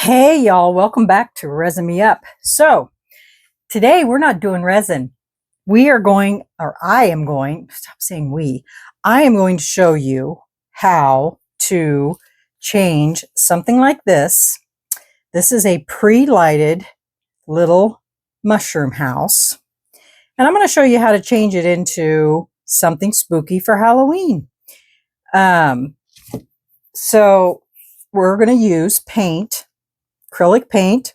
Hey y'all, welcome back to Resin Me Up. So today we're not doing resin. We are going, or I am going, stop saying we, I am going to show you how to change something like this. This is a pre-lighted little mushroom house. And I'm going to show you how to change it into something spooky for Halloween. So we're going to use paint, acrylic paint,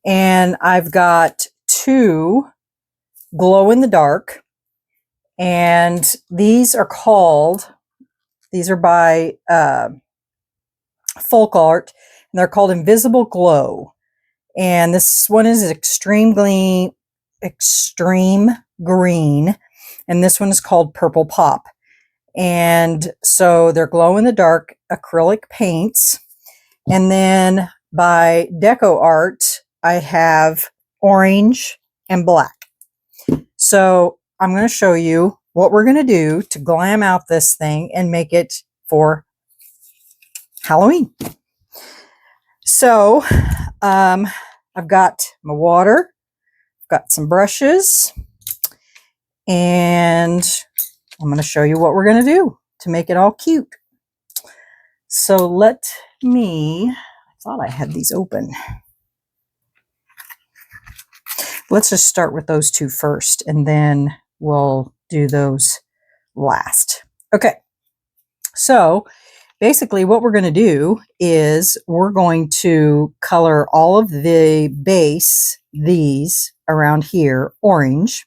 and I've got two glow in the dark, and these are by Folk Art, and they're called Invisible Glow. And this one is extreme green, and this one is called Purple Pop. And so they're glow in the dark acrylic paints. And then by Deco Art, I have orange and black. So I'm going to show you what we're going to do to glam out this thing and make it for Halloween. So I've got my water, I've got some brushes, and I'm going to show you what we're going to do to make it all cute. So I thought I had these open. Let's just start with those two first, and then we'll do those last. Okay, so basically what we're going to do is we're going to color all of the base, these around here, orange.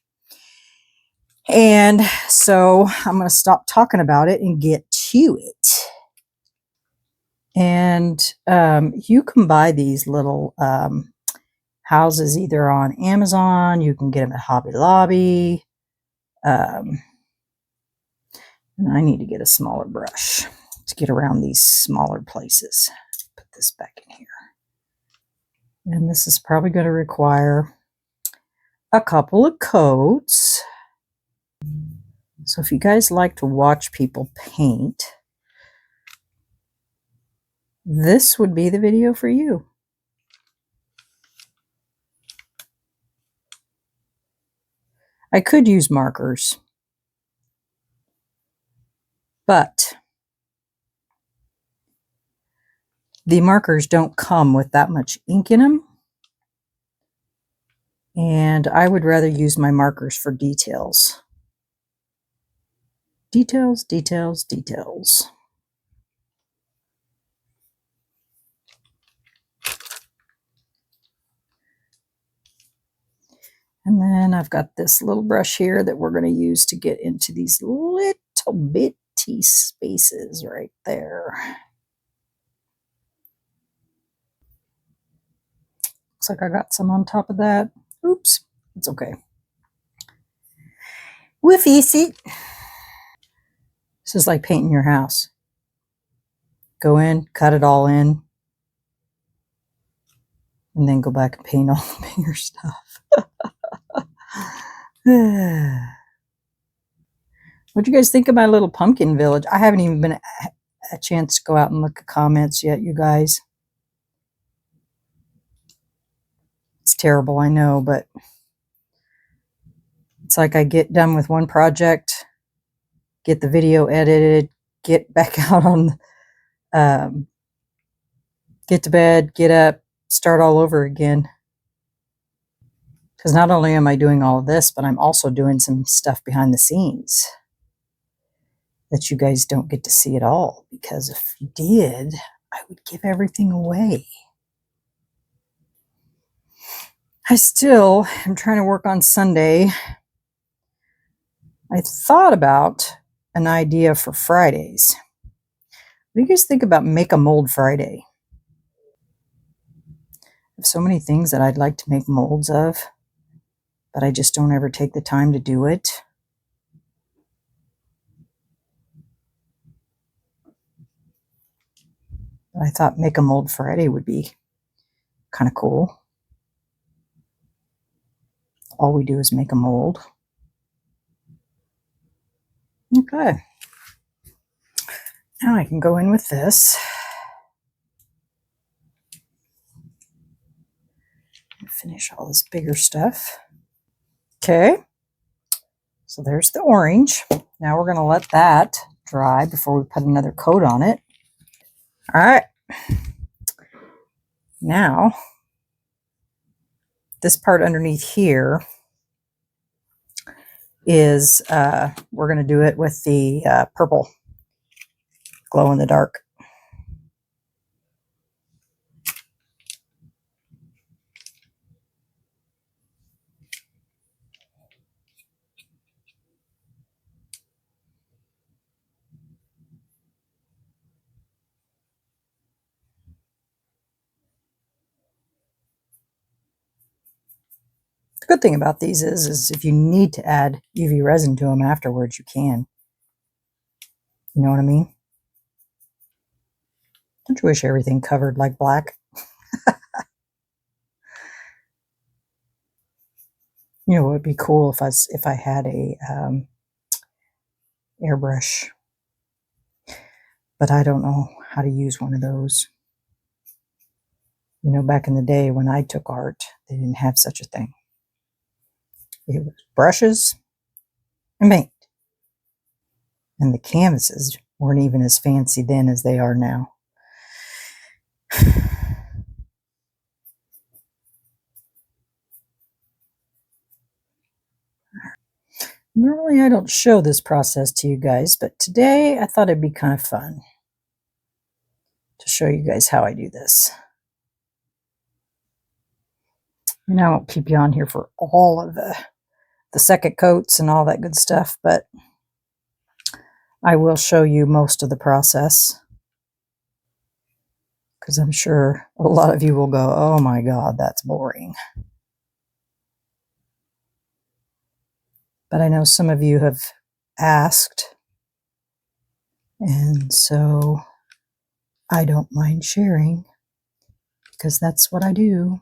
And so I'm going to stop talking about it and get to it. And you can buy these little houses either on Amazon, you can get them at Hobby Lobby. And I need to get a smaller brush to get around these smaller places. Put this back in here. And this is probably going to require a couple of coats. So if you guys like to watch people paint, this would be the video for you. I could use markers, but the markers don't come with that much ink in them. And I would rather use my markers for details. Details, details, details. And then I've got this little brush here that we're going to use to get into these little bitty spaces right there. Looks like I got some on top of that. Oops, it's okay. Whiffy seat. This is like painting your house. Go in, cut it all in, and then go back and paint all the bigger stuff. What do you guys think of my little pumpkin village? I haven't even been a chance to go out and look at comments yet, you guys. It's terrible, I know, but it's like I get done with one project, get the video edited, get back out on, get to bed, get up, start all over again. Because not only am I doing all of this, but I'm also doing some stuff behind the scenes that you guys don't get to see at all. Because if you did, I would give everything away. I still am trying to work on Sunday. I thought about an idea for Fridays. What do you guys think about Make a Mold Friday? I have so many things that I'd like to make molds of, but I just don't ever take the time to do it. I thought Make a Mold Friday would be kind of cool. All we do is make a mold. Okay. Now I can go in with this. finish all this bigger stuff. Okay, so there's the orange. Now we're going to let that dry before we put another coat on it. All right. Now, this part underneath here is, we're going to do it with the purple glow in the dark. The good thing about these is if you need to add UV resin to them afterwards, you can. You know what I mean? Don't you wish everything covered like black? You know, it would be cool if I had a airbrush, but I don't know how to use one of those. You know, back in the day when I took art, they didn't have such a thing. It was brushes and paint. And the canvases weren't even as fancy then as they are now. Normally I don't show this process to you guys, but today I thought it'd be kind of fun to show you guys how I do this. And I won't keep you on here for all of the second coats and all that good stuff, but I will show you most of the process, because I'm sure a lot of you will go, oh my God, that's boring. But I know some of you have asked, and so I don't mind sharing, because that's what I do.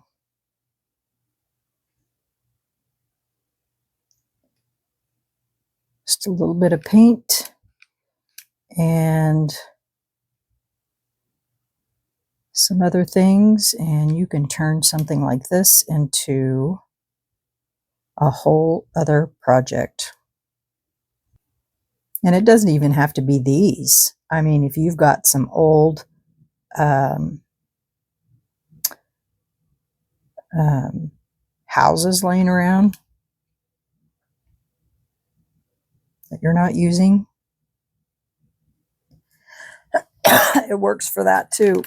Just a little bit of paint and some other things, and you can turn something like this into a whole other project. And it doesn't even have to be these. I mean, if you've got some old houses laying around that you're not using, it works for that too.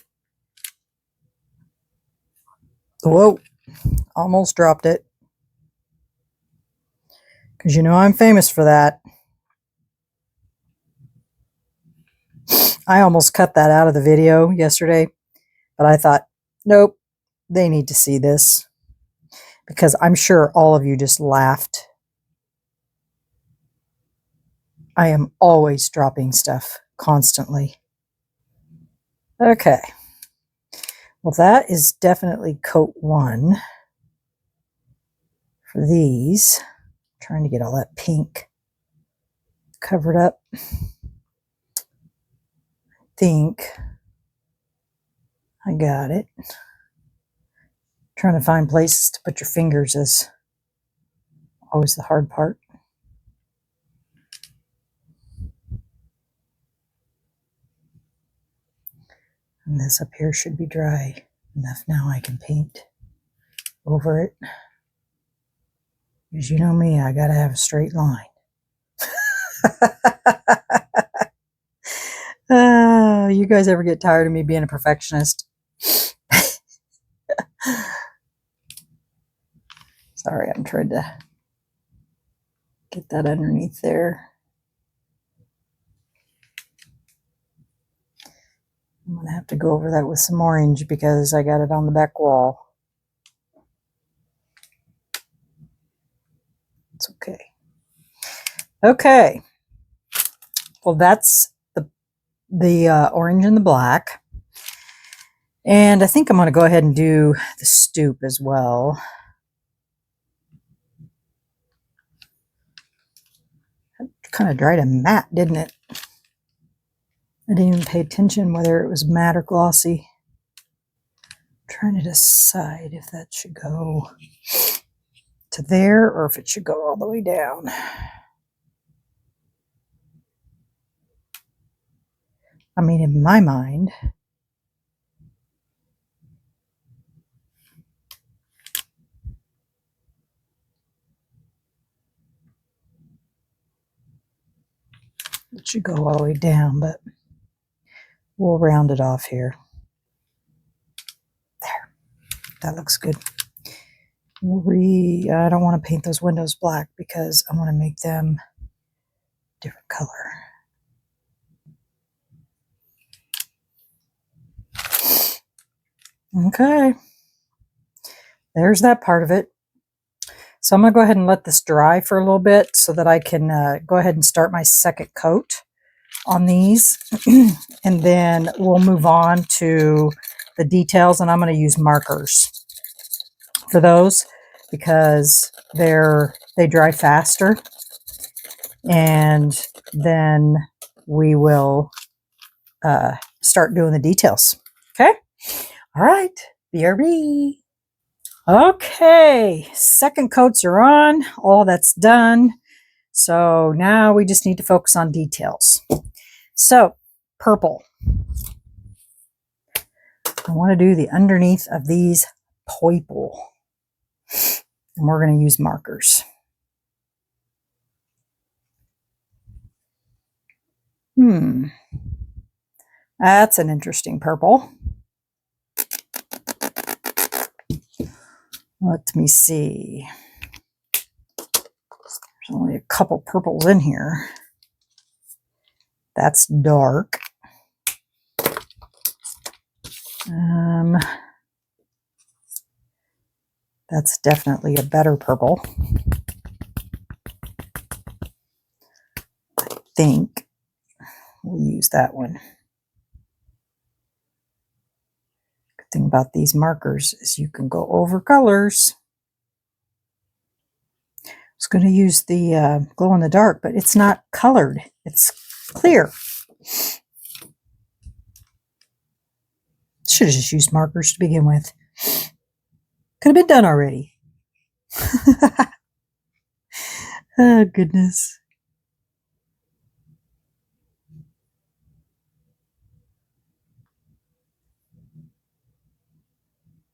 Whoa, almost dropped it. Because you know I'm famous for that. I almost cut that out of the video yesterday, but I thought, nope, they need to see this, because I'm sure all of you just laughed. I am always dropping stuff constantly. Okay. Well, that is definitely coat one for these. I'm trying to get all that pink covered up. I think I got it. Trying to find places to put your fingers is always the hard part. And this up here should be dry enough now I can paint over it. Because you know me, I gotta have a straight line. You guys ever get tired of me being a perfectionist? Sorry, I'm trying to get that underneath there. I'm going to have to go over that with some orange because I got it on the back wall. It's okay. Okay. Well, that's the orange and the black. And I think I'm going to go ahead and do the stoop as well. It kind of dried a matte, didn't it? I didn't even pay attention whether it was matte or glossy. trying to decide if that should go to there or if it should go all the way down. I mean, in my mind, it should go all the way down, but we'll round it off here. There, that looks good. I don't want to paint those windows black because I want to make them different color. Okay, there's that part of it. So I'm going to go ahead and let this dry for a little bit so that I can go ahead and start my second coat on these. And then we'll move on to the details, and I'm going to use markers for those because they dry faster. And then we will start doing the details. Okay? All right. BRB. Okay. Second coats are on. All that's done. So now we just need to focus on details. So, purple. I want to do the underneath of these purple. And we're going to use markers. That's an interesting purple. Let me see. There's only a couple purples in here. That's dark. That's definitely a better purple. I think we'll use that one. Good thing about these markers is you can go over colors. I was going to use the glow in the dark, but it's not colored. It's clear. Should have just used markers to begin with. Could have been done already. Oh, goodness.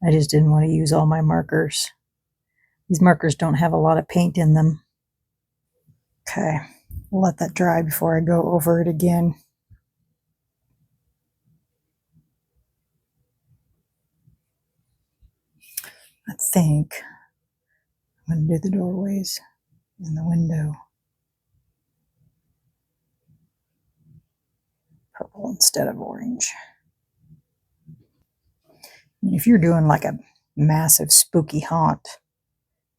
I just didn't want to use all my markers. These markers don't have a lot of paint in them. Okay, we'll let that dry before I go over it again. I think I'm going to do the doorways and the window purple instead of orange. And if you're doing like a massive spooky haunt,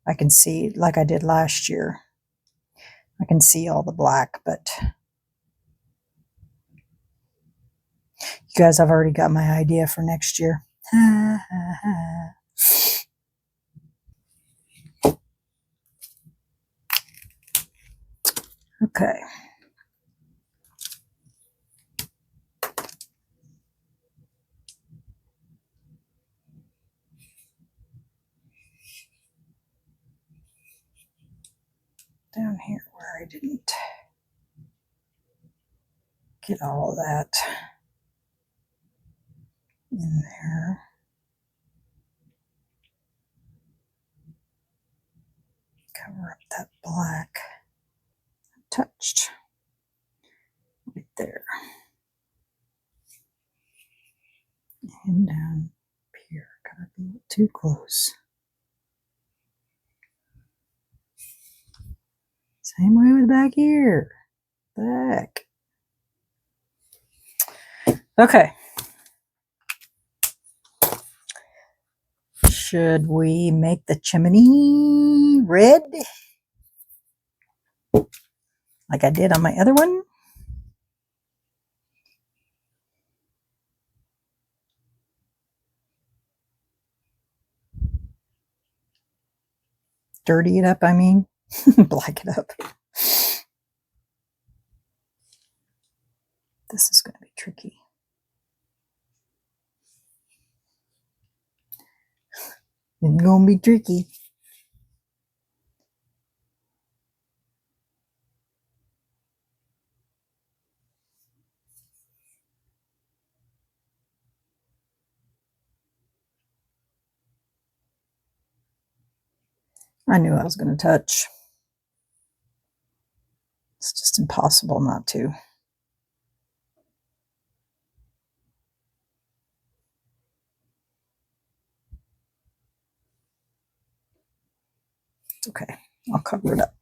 I can see, like I did last year, I can see all the black, but you guys, I've already got my idea for next year. Okay. Down here where I didn't get all of that in there. Cover up that black touched right there. And down here, got a little too close. Same way with back here. Back. Okay. Should we make the chimney red? Like I did on my other one? Dirty it up, I mean. Black it up. This is going to be tricky. It's gonna be tricky. I knew I was going to touch. It's just impossible not to. It's okay. I'll cover it up.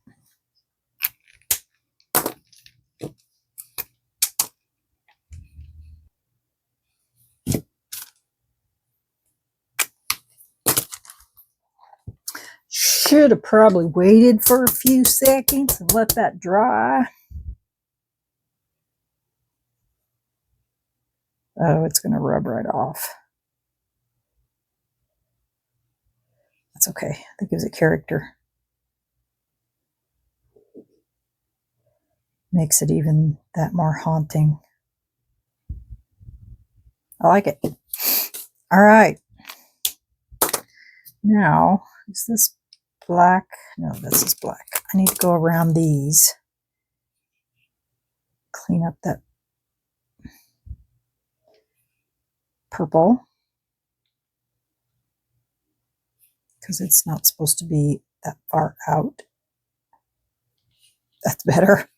Should have probably waited for a few seconds and let that dry. Oh, it's going to rub right off. That's okay. That gives it character. Makes it even that more haunting. I like it. All right. Now, is this black? No, this is black. I need to go around these. Clean up that purple. Because it's not supposed to be that far out. That's better.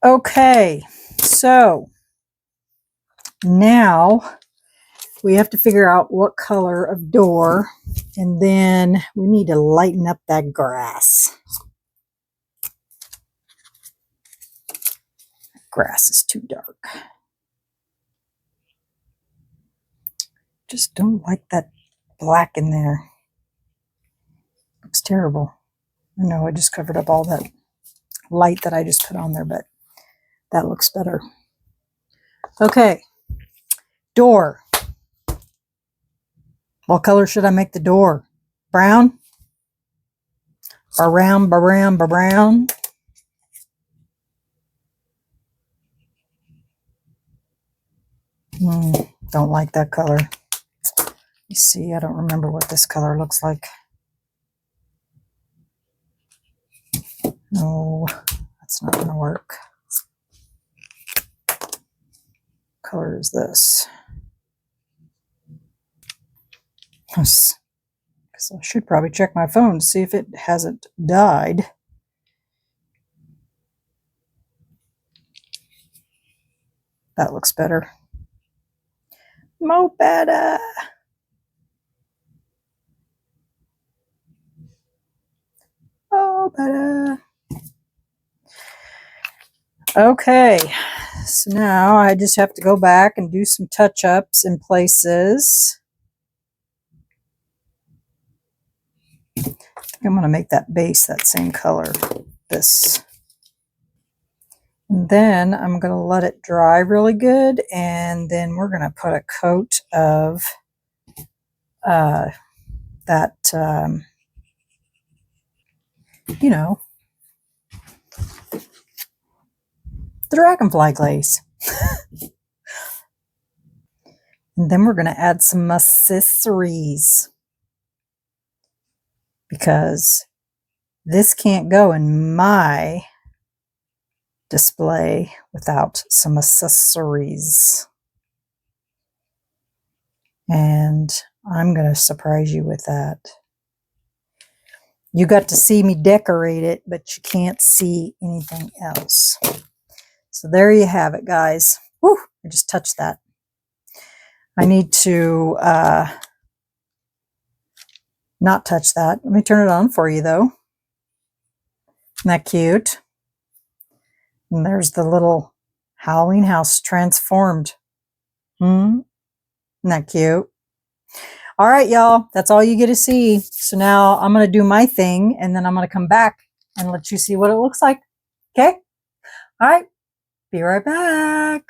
Okay, so now we have to figure out what color of door, and then we need to lighten up that grass. Grass is too dark. Just don't like that black in there. Looks terrible. I know I just covered up all that light that I just put on there, but that looks better. Okay, door. What color should I make the door? Brown? Brown, brown, brown. Don't like that color. You see, I don't remember what this color looks like. No, that's not going to work. What color is this? Because I should probably check my phone to see if it hasn't died. That looks better. Mo better. Oh, better. Okay, so now I just have to go back and do some touch-ups in places. I think I'm going to make that base that same color. This. And then I'm going to let it dry really good, and then we're going to put a coat of that, you know, the dragonfly glaze. And then we're going to add some accessories, because this can't go in my display without some accessories. And I'm going to surprise you with that. You got to see me decorate it, but you can't see anything else. So there you have it, guys. Whew, I just touched that. I need to not touch that. Let me turn it on for you, though. Isn't that cute? And there's the little Halloween house transformed. Isn't that cute? All right, y'all. That's all you get to see. So now I'm going to do my thing, and then I'm going to come back and let you see what it looks like. Okay? All right. Be right back.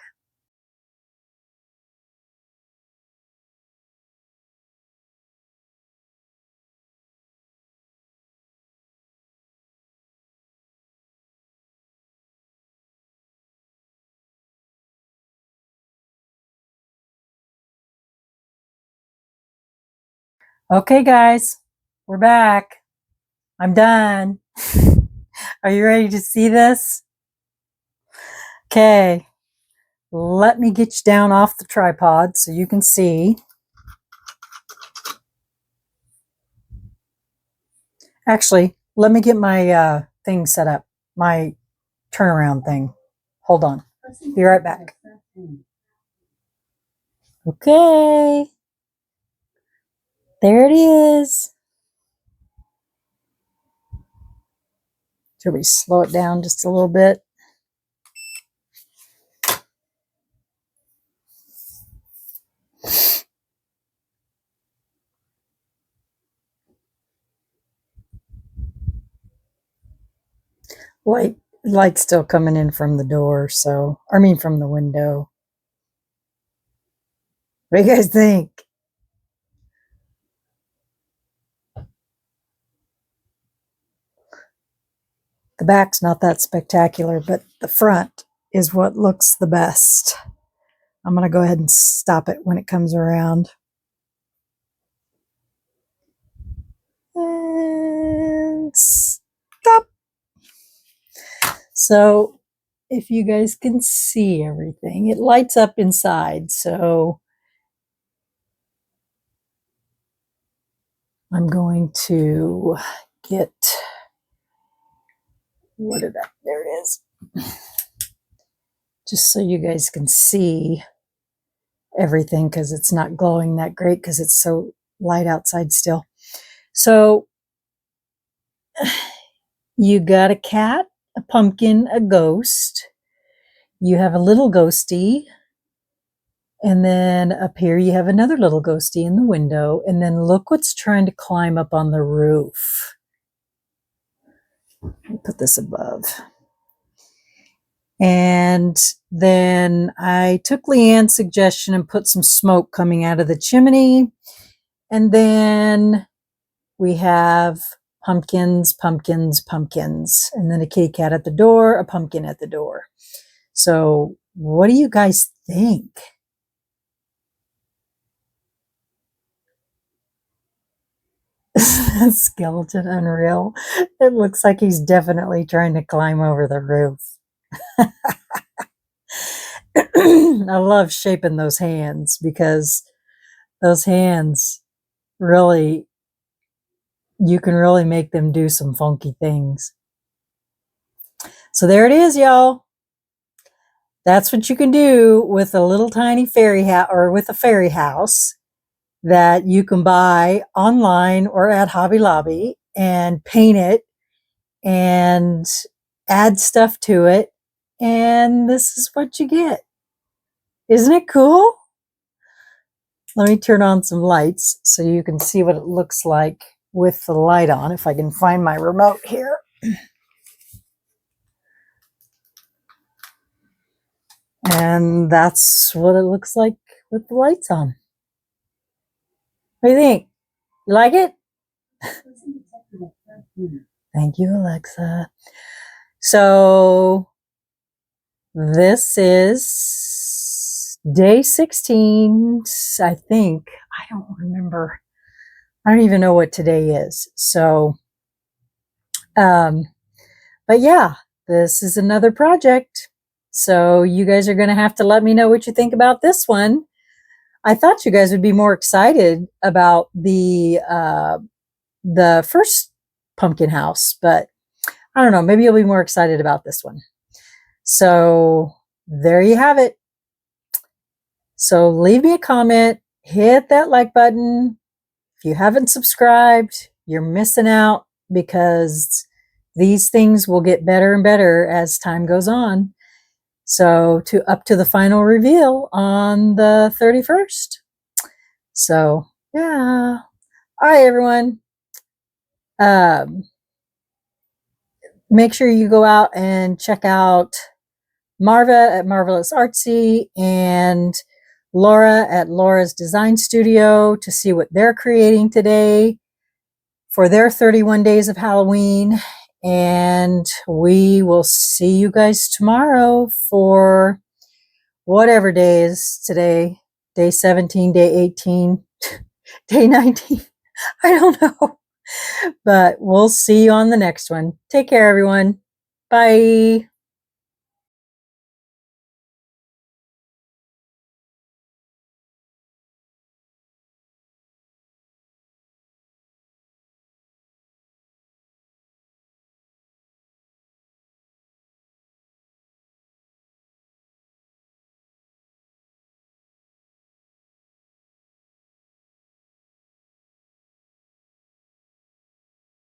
Okay, guys, we're back. I'm done. Are you ready to see this? Okay, let me get you down off the tripod so you can see. Actually, let me get my thing set up, my turnaround thing. Hold on. Be right back. Okay. There it is. Should we slow it down just a little bit? Light still coming in from the door, so I mean from the window. What do you guys think? The back's not that spectacular, but the front is what looks the best. I'm going to go ahead and stop it when it comes around. And stop. So if you guys can see everything, it lights up inside. So I'm going to get, there it is. Just so you guys can see everything, because it's not glowing that great because it's so light outside still. So you got a cat, a pumpkin, a ghost. You have a little ghosty. And then up here you have another little ghosty in the window. And then look what's trying to climb up on the roof. Let me put this above. And then I took Leanne's suggestion and put some smoke coming out of the chimney. And then we have pumpkins, pumpkins, pumpkins. And then a kitty cat at the door, a pumpkin at the door. So what do you guys think? Skeleton unreal. It looks like he's definitely trying to climb over the roof. I love shaping those hands, because those hands really, you can really make them do some funky things. So there it is, y'all. That's what you can do with a little tiny fairy house, or with a fairy house that you can buy online or at Hobby Lobby, and paint it and add stuff to it. And this is what you get. Isn't it cool? Let me turn on some lights so you can see what it looks like with the light on, if I can find my remote here. And that's what it looks like with the lights on. What do you think? You like it? Thank you, Alexa. So this is day 16, I think. I don't remember. I don't even know what today is. So, but yeah, this is another project. So you guys are going to have to let me know what you think about this one. I thought you guys would be more excited about the first pumpkin house, but I don't know, maybe you'll be more excited about this one. So there you have it. So leave me a comment, hit that like button. If you haven't subscribed, you're missing out, because these things will get better and better as time goes on. So up to the final reveal on the 31st. So yeah. All right, everyone. Make sure you go out and check out Marva at Marvelous Artsy and Laura at Laura's Design Studio to see what they're creating today for their 31 days of Halloween. And we will see you guys tomorrow for whatever day is today. Day 17, day 18, day 19. I don't know. But we'll see you on the next one. Take care, everyone. Bye.